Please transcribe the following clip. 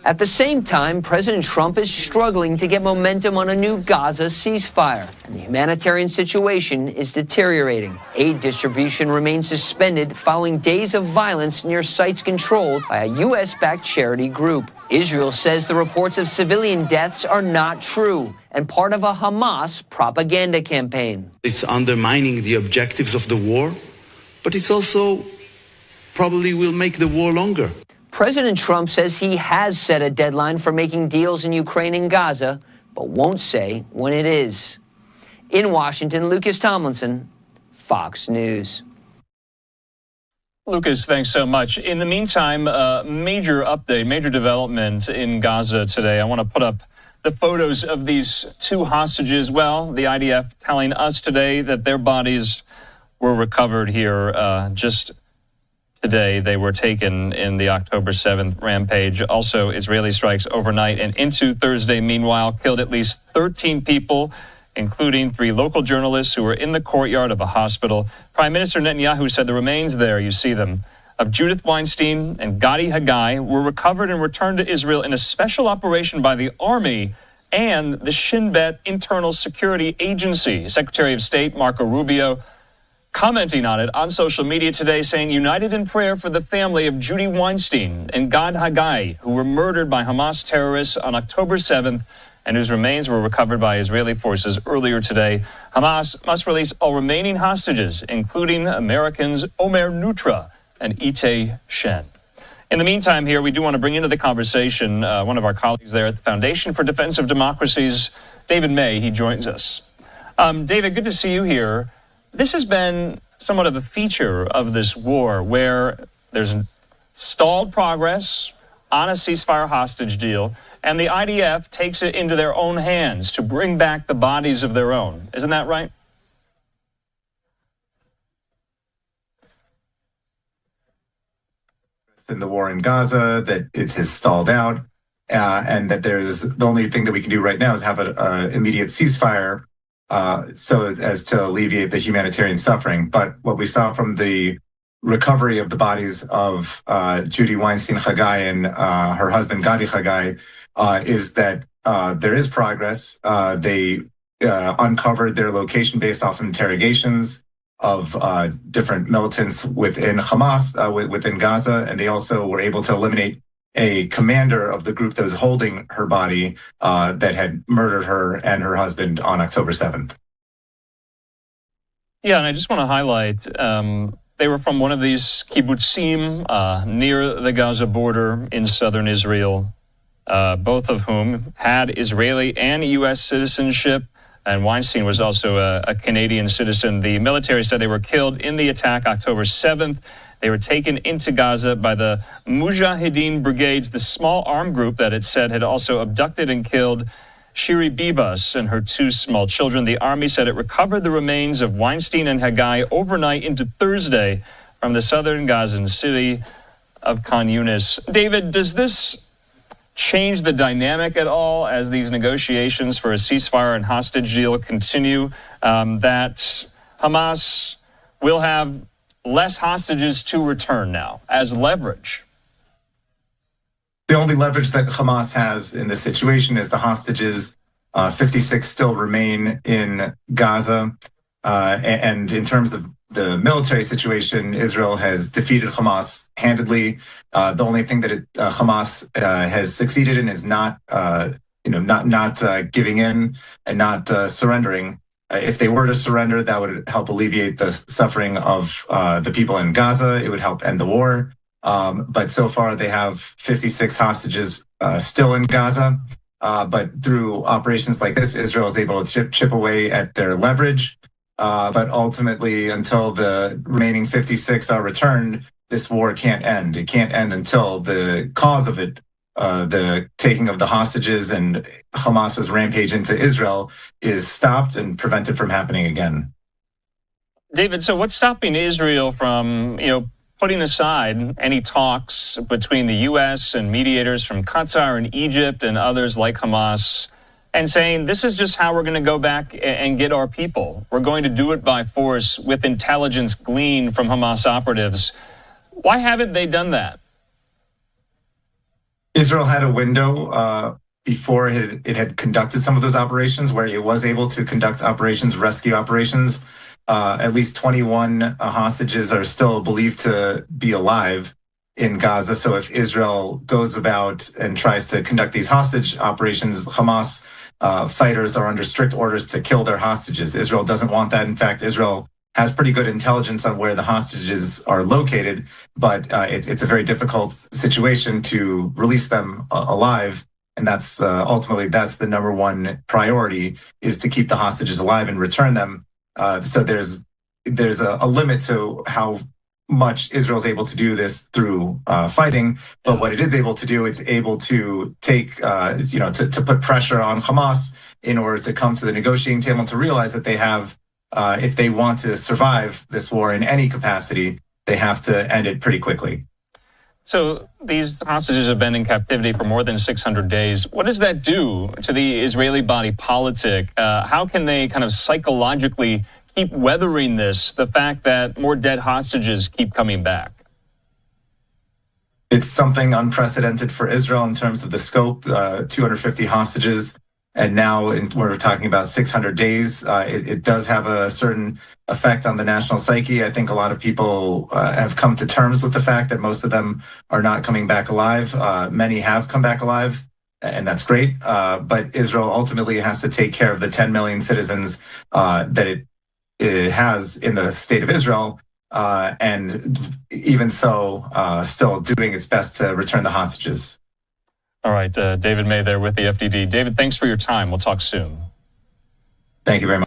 At the same time, President Trump is struggling to get momentum on a new Gaza ceasefire, and the humanitarian situation is deteriorating. Aid distribution remains suspended following days of violence near sites controlled by a U.S.-backed charity group. Israel says the reports of civilian deaths are not true and part of a Hamas propaganda campaign. It's undermining the objectives of the war, but it's also probably will make the war longer. President Trump says he has set a deadline for making deals in Ukraine and Gaza, but won't say when it is. In Washington, Lucas Tomlinson, Fox News. Lucas, thanks so much. In the meantime, major update, major development in Gaza today. I want to put up the photos of these two hostages. Well, the IDF telling us today that their bodies were recovered here just today. They were taken in the October 7th rampage. Also, Israeli strikes overnight and into Thursday, meanwhile, killed at least 13 people, including 3 local journalists who were in the courtyard of a hospital. Prime Minister Netanyahu said the remains there, you see them, of Judith Weinstein and Gadi Haggai were recovered and returned to Israel in a special operation by the Army and the Shin Bet Internal Security Agency. Secretary of State Marco Rubio commenting on it on social media today, saying, united in prayer for the family of Judy Weinstein and Gad Haggai, who were murdered by Hamas terrorists on October 7th and whose remains were recovered by Israeli forces earlier today. Hamas must release all remaining hostages, including Americans Omer Nutra and Itay Shen. In the meantime here, we do want to bring into the conversation one of our colleagues there at the Foundation for Defense of Democracies, David May. He joins us. David, good to see you here. This has been somewhat of a feature of this war where there's stalled progress on a ceasefire hostage deal, and the IDF takes it into their own hands to bring back the bodies of their own. Isn't that right? In the war in Gaza, that it has stalled out, and that there's the only thing that we can do right now is have an immediate ceasefire so as to alleviate the humanitarian suffering. But what we saw from the recovery of the bodies of Judy Weinstein Haggai and her husband Gadi Haggai is that there is progress. They uncovered their location based off interrogations of different militants within Hamas, within Gaza, and they also were able to eliminate a commander of the group that was holding her body that had murdered her and her husband on October 7th. Yeah, and I just want to highlight, they were from one of these kibbutzim near the Gaza border in southern Israel, both of whom had Israeli and U.S. citizenship. And Weinstein was also a Canadian citizen. The military said they were killed in the attack October 7th. They were taken into Gaza by the Mujahideen Brigades, the small armed group that it said had also abducted and killed Shiri Bibas and her 2 small children. The Army said it recovered the remains of Weinstein and Haggai overnight into Thursday from the southern Gazan city of Khan Yunis. David, does this change the dynamic at all as these negotiations for a ceasefire and hostage deal continue, that Hamas will have less hostages to return now as leverage? The only leverage that Hamas has in this situation is the hostages. 56 still remain in Gaza. And in terms of the military situation, Israel has defeated Hamas handedly. The only thing that Hamas has succeeded in is not giving in and not surrendering. If they were to surrender, that would help alleviate the suffering of the people in Gaza. It would help end the war. But so far, they have 56 hostages still in Gaza. But through operations like this, Israel is able to chip away at their leverage. But ultimately, until the remaining 56 are returned, this war can't end. It can't end until the cause of it, the taking of the hostages and Hamas's rampage into Israel, is stopped and prevented from happening again. David, so what's stopping Israel from, putting aside any talks between the U.S. and mediators from Qatar and Egypt and others like Hamas, and saying, this is just how we're going to go back and get our people. We're going to do it by force with intelligence gleaned from Hamas operatives. Why haven't they done that? Israel had a window before it had conducted some of those operations where it was able to conduct operations, rescue operations. At least 21 hostages are still believed to be alive in Gaza. So if Israel goes about and tries to conduct these hostage operations, Hamas fighters are under strict orders to kill their hostages. Israel doesn't want that. In fact, Israel has pretty good intelligence on where the hostages are located, but it's a very difficult situation to release them alive. And that's ultimately that's the number one priority, is to keep the hostages alive and return them. So there's a limit to how much Israel's able to do this through fighting, but what it is able to do, it's able to take, to put pressure on Hamas in order to come to the negotiating table and to realize that they have, if they want to survive this war in any capacity, they have to end it pretty quickly. So these hostages have been in captivity for more than 600 days. What does that do to the Israeli body politic? How can they kind of psychologically keep weathering this, the fact that more dead hostages keep coming back? It's something unprecedented for Israel in terms of the scope, 250 hostages. And now we're talking about 600 days. It does have a certain effect on the national psyche. I think a lot of people have come to terms with the fact that most of them are not coming back alive. Many have come back alive, and that's great. But Israel ultimately has to take care of the 10 million citizens that it has in the state of Israel. And even so, still doing its best to return the hostages. All right, David May there with the FDD. David, thanks for your time. We'll talk soon. Thank you very much.